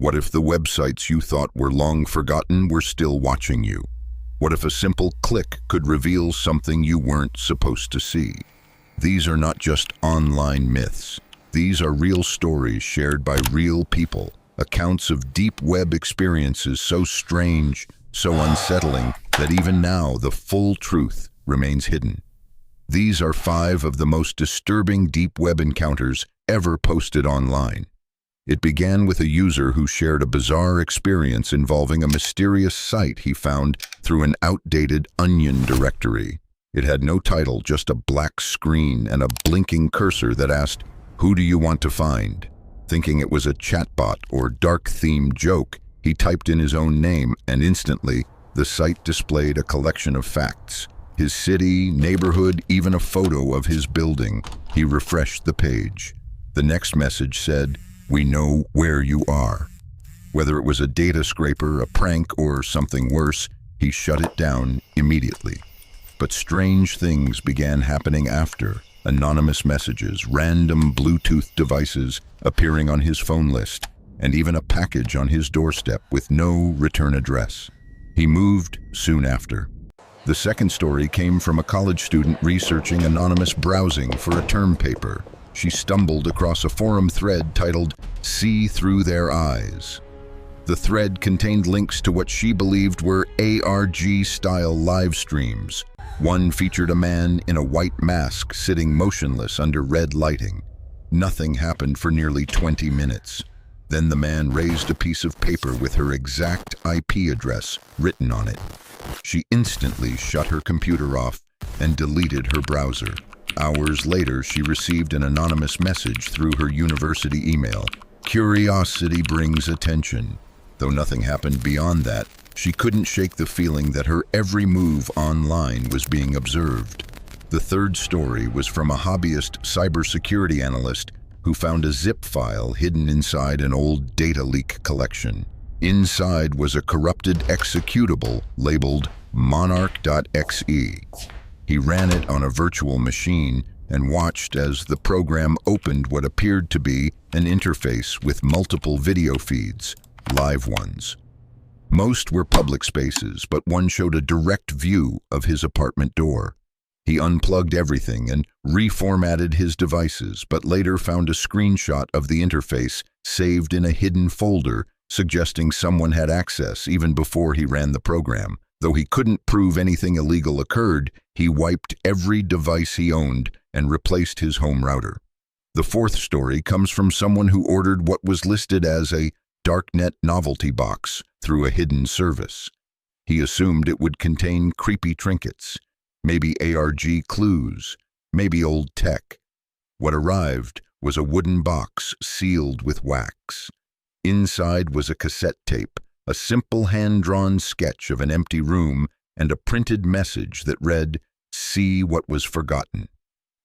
What if the websites you thought were long forgotten were still watching you? What if a simple click could reveal something you weren't supposed to see? These are not just online myths. These are real stories shared by real people, accounts of deep web experiences so strange, so unsettling, that even now the full truth remains hidden. These are 5 of the most disturbing deep web encounters ever posted online. It began with a user who shared a bizarre experience involving a mysterious site he found through an outdated Onion directory. It had no title, just a black screen and a blinking cursor that asked, "Who do you want to find?" Thinking it was a chatbot or dark-themed joke, he typed in his own name, and instantly, the site displayed a collection of facts. His city, neighborhood, even a photo of his building. He refreshed the page. The next message said, "We know where you are." Whether it was a data scraper, a prank, or something worse, he shut it down immediately. But strange things began happening after. Anonymous messages, random Bluetooth devices appearing on his phone list, and even a package on his doorstep with no return address. He moved soon after. The second story came from a college student researching anonymous browsing for a term paper. She stumbled across a forum thread titled, "See Through Their Eyes." The thread contained links to what she believed were ARG-style live streams. One featured a man in a white mask sitting motionless under red lighting. Nothing happened for nearly 20 minutes. Then the man raised a piece of paper with her exact IP address written on it. She instantly shut her computer off and deleted her browser. Hours later, she received an anonymous message through her university email. Curiosity brings attention. Though nothing happened beyond that, she couldn't shake the feeling that her every move online was being observed. The third story was from a hobbyist cybersecurity analyst who found a zip file hidden inside an old data leak collection. Inside was a corrupted executable labeled monarch.exe. He ran it on a virtual machine and watched as the program opened what appeared to be an interface with multiple video feeds, live ones. Most were public spaces, but one showed a direct view of his apartment door. He unplugged everything and reformatted his devices, but later found a screenshot of the interface saved in a hidden folder, suggesting someone had access even before he ran the program. Though he couldn't prove anything illegal occurred, he wiped every device he owned and replaced his home router. The fourth story comes from someone who ordered what was listed as a darknet novelty box through a hidden service. He assumed it would contain creepy trinkets, maybe ARG clues, maybe old tech. What arrived was a wooden box sealed with wax. Inside was a cassette tape, a simple hand-drawn sketch of an empty room, and a printed message that read, "See what was forgotten."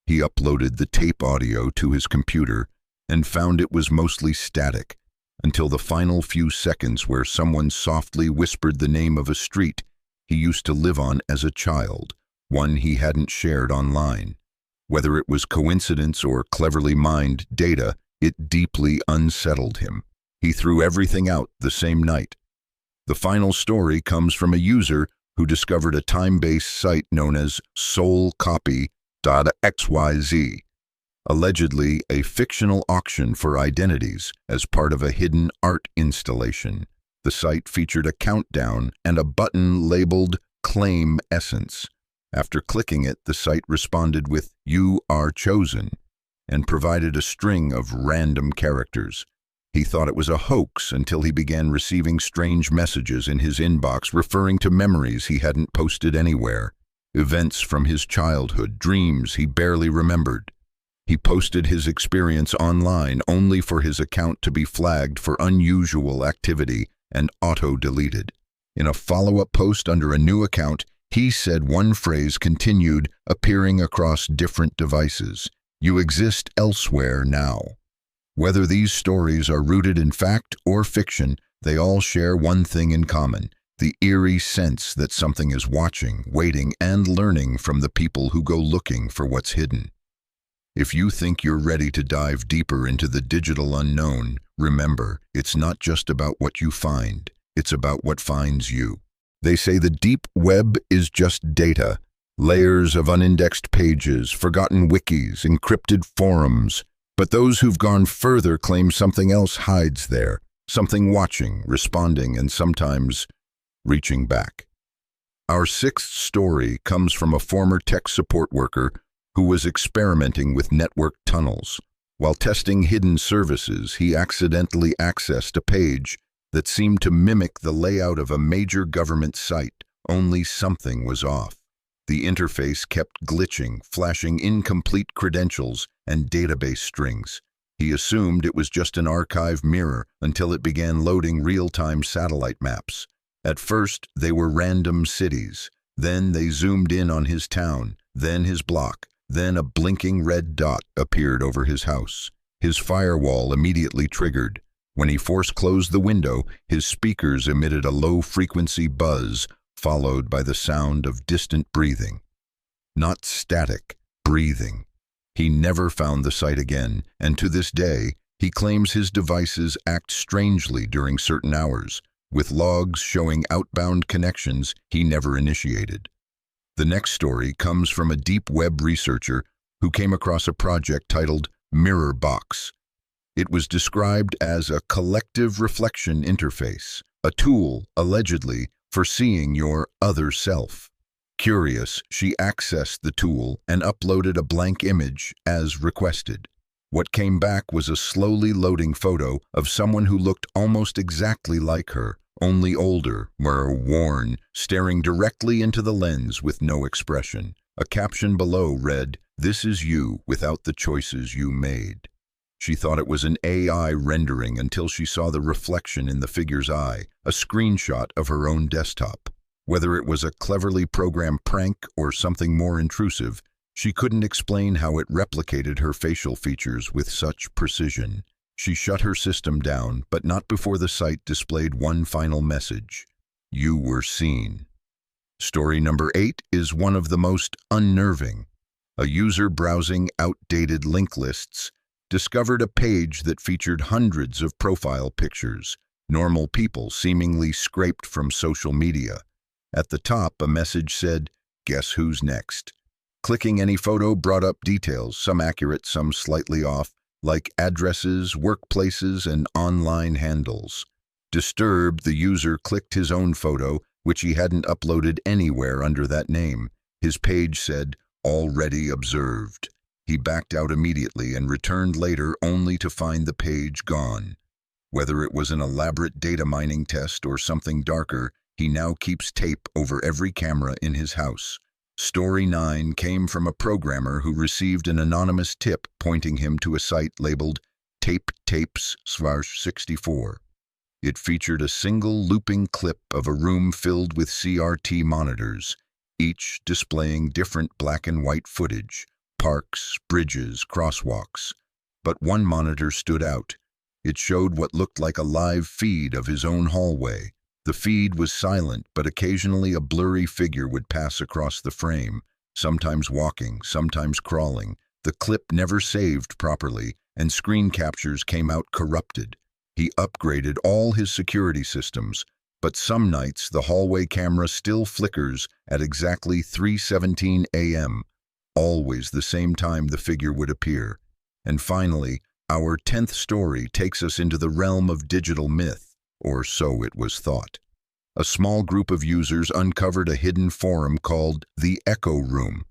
He uploaded the tape audio to his computer and found it was mostly static, until the final few seconds where someone softly whispered the name of a street he used to live on as a child, one he hadn't shared online. Whether it was coincidence or cleverly mined data, it deeply unsettled him. He threw everything out the same night. The final story comes from a user who discovered a time-based site known as soulcopy.xyz, allegedly a fictional auction for identities as part of a hidden art installation. The site featured a countdown and a button labeled Claim Essence. After clicking it, the site responded with "You are chosen" and provided a string of random characters. He thought it was a hoax until he began receiving strange messages in his inbox referring to memories he hadn't posted anywhere, events from his childhood, dreams he barely remembered. He posted his experience online only for his account to be flagged for unusual activity and auto-deleted. In a follow-up post under a new account, he said one phrase continued appearing across different devices: "You exist elsewhere now." Whether these stories are rooted in fact or fiction, they all share one thing in common: the eerie sense that something is watching, waiting, and learning from the people who go looking for what's hidden. If you think you're ready to dive deeper into the digital unknown, Remember, it's not just about what you find, it's about what finds you. They say the deep web is just data, layers of unindexed pages, forgotten wikis, encrypted forums. But those who've gone further claim something else hides there, something watching, responding, and sometimes reaching back. Our sixth story comes from a former tech support worker who was experimenting with network tunnels. While testing hidden services, he accidentally accessed a page that seemed to mimic the layout of a major government site, only something was off. The interface kept glitching, flashing incomplete credentials and database strings. He assumed it was just an archive mirror until it began loading real-time satellite maps. At first, they were random cities. Then they zoomed in on his town, then his block. Then a blinking red dot appeared over his house. His firewall immediately triggered. When he force-closed the window, his speakers emitted a low-frequency buzz, followed by the sound of distant breathing. Not static, breathing. He never found the site again, and to this day, he claims his devices act strangely during certain hours, with logs showing outbound connections he never initiated. The next story comes from a deep web researcher who came across a project titled Mirror Box. It was described as a collective reflection interface, a tool, allegedly, for seeing your other self. Curious, she accessed the tool and uploaded a blank image as requested. What came back was a slowly loading photo of someone who looked almost exactly like her, only older, more worn, staring directly into the lens with no expression. A caption below read, "This is you without the choices you made." She thought it was an AI rendering until she saw the reflection in the figure's eye, a screenshot of her own desktop. Whether it was a cleverly programmed prank or something more intrusive, she couldn't explain how it replicated her facial features with such precision. She shut her system down, but not before the site displayed one final message: you were seen. Story number 8 is one of the most unnerving. A user browsing outdated link lists discovered a page that featured hundreds of profile pictures, normal people seemingly scraped from social media. At the top, a message said, "Guess who's next?" Clicking any photo brought up details, some accurate, some slightly off, like addresses, workplaces, and online handles. Disturbed, the user clicked his own photo, which he hadn't uploaded anywhere under that name. His page said, "Already observed." He backed out immediately and returned later only to find the page gone. Whether it was an elaborate data mining test or something darker, he now keeps tape over every camera in his house. Story 9 came from a programmer who received an anonymous tip pointing him to a site labeled Tape Tapes /64. It featured a single looping clip of a room filled with CRT monitors, each displaying different black and white footage, parks, bridges, crosswalks. But one monitor stood out. It showed what looked like a live feed of his own hallway. The feed was silent, but occasionally a blurry figure would pass across the frame, sometimes walking, sometimes crawling. The clip never saved properly, and screen captures came out corrupted. He upgraded all his security systems, but some nights the hallway camera still flickers at exactly 3:17 a.m., always the same time the figure would appear. And finally, our 10th story takes us into the realm of digital myth. Or so it was thought. A small group of users uncovered a hidden forum called the Echo Room.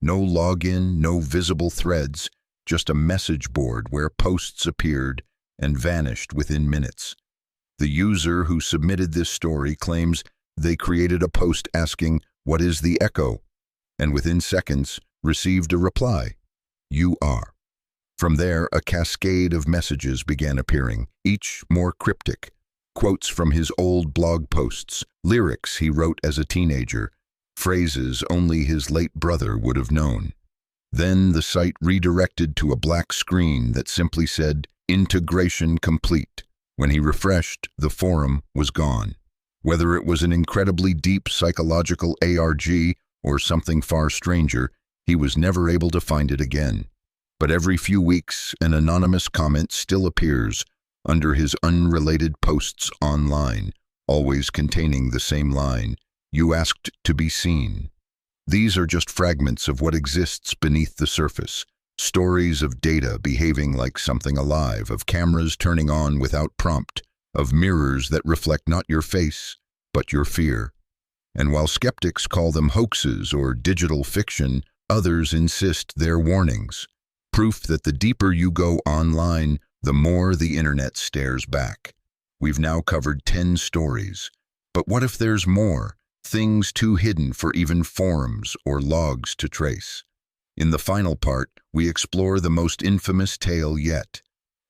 No login, no visible threads, just a message board where posts appeared and vanished within minutes. The user who submitted this story claims they created a post asking, "What is the Echo?" and within seconds received a reply, "You are." From there, a cascade of messages began appearing, each more cryptic. Quotes from his old blog posts, lyrics he wrote as a teenager, phrases only his late brother would have known. Then the site redirected to a black screen that simply said, "Integration complete." When he refreshed, the forum was gone. Whether it was an incredibly deep psychological ARG or something far stranger, he was never able to find it again. But every few weeks, an anonymous comment still appears, Under his unrelated posts online, always containing the same line, "You asked to be seen." These are just fragments of what exists beneath the surface. Stories of data behaving like something alive, of cameras turning on without prompt, of mirrors that reflect not your face, but your fear. And while skeptics call them hoaxes or digital fiction, others insist they're warnings. Proof that the deeper you go online, the more the internet stares back. We've now covered 10 stories. But what if there's more? Things too hidden for even forums or logs to trace. In the final part, we explore the most infamous tale yet.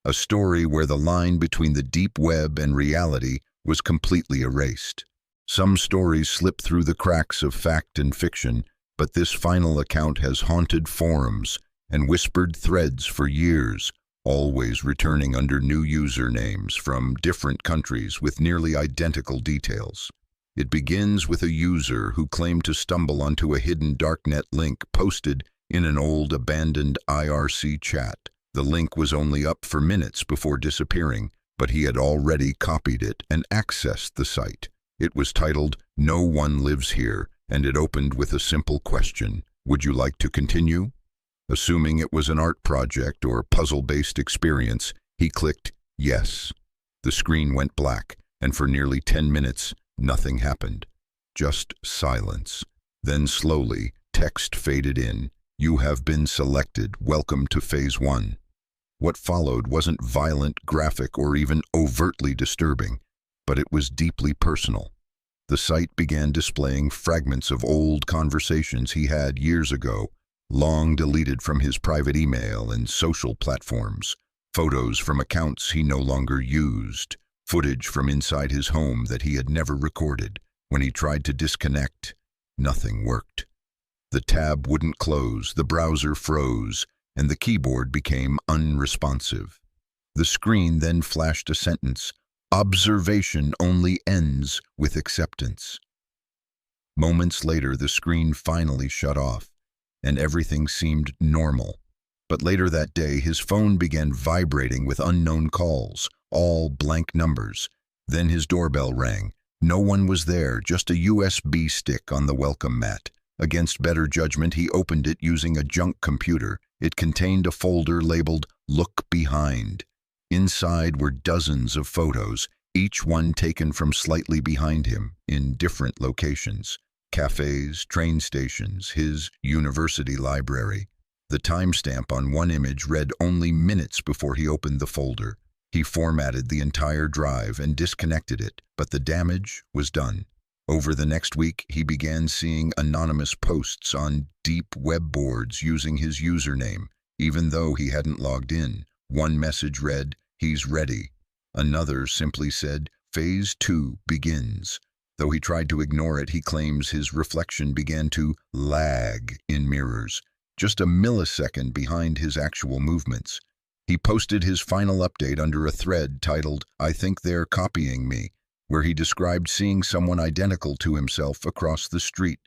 A story where the line between the deep web and reality was completely erased. Some stories slip through the cracks of fact and fiction, but this final account has haunted forums and whispered threads for years, always returning under new usernames from different countries with nearly identical details. It begins with a user who claimed to stumble onto a hidden darknet link posted in an old abandoned IRC chat. The link was only up for minutes before disappearing, but he had already copied it and accessed the site. It was titled, "No One Lives Here," and it opened with a simple question: "Would you like to continue?" Assuming it was an art project or puzzle-based experience, he clicked yes. The screen went black, and for nearly 10 minutes, nothing happened. Just silence. Then slowly, text faded in. "You have been selected. Welcome to Phase 1. What followed wasn't violent, graphic, or even overtly disturbing, but it was deeply personal. The site began displaying fragments of old conversations he had years ago, long deleted from his private email and social platforms, photos from accounts he no longer used, footage from inside his home that he had never recorded. When he tried to disconnect, nothing worked. The tab wouldn't close, the browser froze, and the keyboard became unresponsive. The screen then flashed a sentence: "Observation only ends with acceptance." Moments later, the screen finally shut off, and everything seemed normal. But later that day, his phone began vibrating with unknown calls, all blank numbers. Then his doorbell rang. No one was there, just a USB stick on the welcome mat. Against better judgment, he opened it using a junk computer. It contained a folder labeled "Look Behind." Inside were dozens of photos, each one taken from slightly behind him, in different locations. Cafes, train stations, his university library. The timestamp on one image read only minutes before he opened the folder. He formatted the entire drive and disconnected it, but the damage was done. Over the next week, he began seeing anonymous posts on deep web boards using his username, even though he hadn't logged in. One message read, "He's ready." Another simply said, "Phase 2 begins." Though he tried to ignore it, he claims his reflection began to lag in mirrors, just a millisecond behind his actual movements. He posted his final update under a thread titled, "I think they're copying me," where he described seeing someone identical to himself across the street,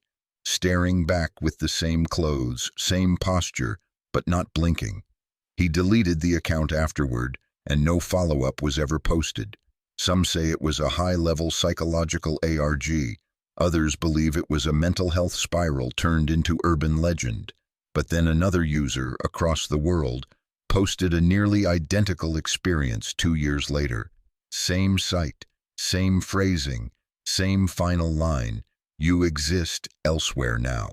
staring back with the same clothes, same posture, but not blinking. He deleted the account afterward, and no follow-up was ever posted. Some say it was a high-level psychological ARG. Others believe it was a mental health spiral turned into urban legend. But then another user across the world posted a nearly identical experience 2 years later. Same site, same phrasing, same final line: "You exist elsewhere now."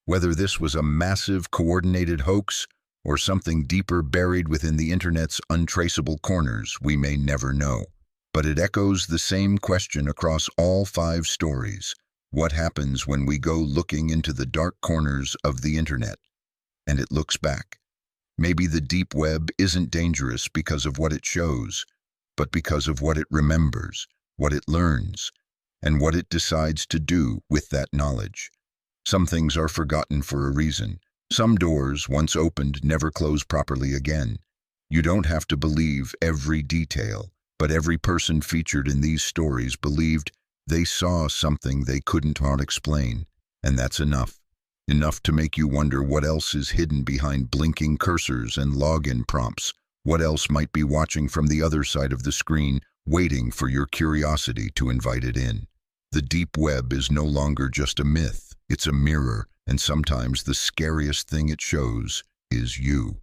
Whether this was a massive coordinated hoax or something deeper buried within the internet's untraceable corners, we may never know. But it echoes the same question across all 5 stories. What happens when we go looking into the dark corners of the internet? And it looks back. Maybe the deep web isn't dangerous because of what it shows, but because of what it remembers, what it learns, and what it decides to do with that knowledge. Some things are forgotten for a reason. Some doors, once opened, never close properly again. You don't have to believe every detail, but every person featured in these stories believed they saw something they couldn't explain, and that's enough. Enough to make you wonder what else is hidden behind blinking cursors and login prompts, What else might be watching from the other side of the screen, waiting for your curiosity to invite it in? The deep web is no longer just a myth, it's a mirror, and sometimes the scariest thing it shows is you.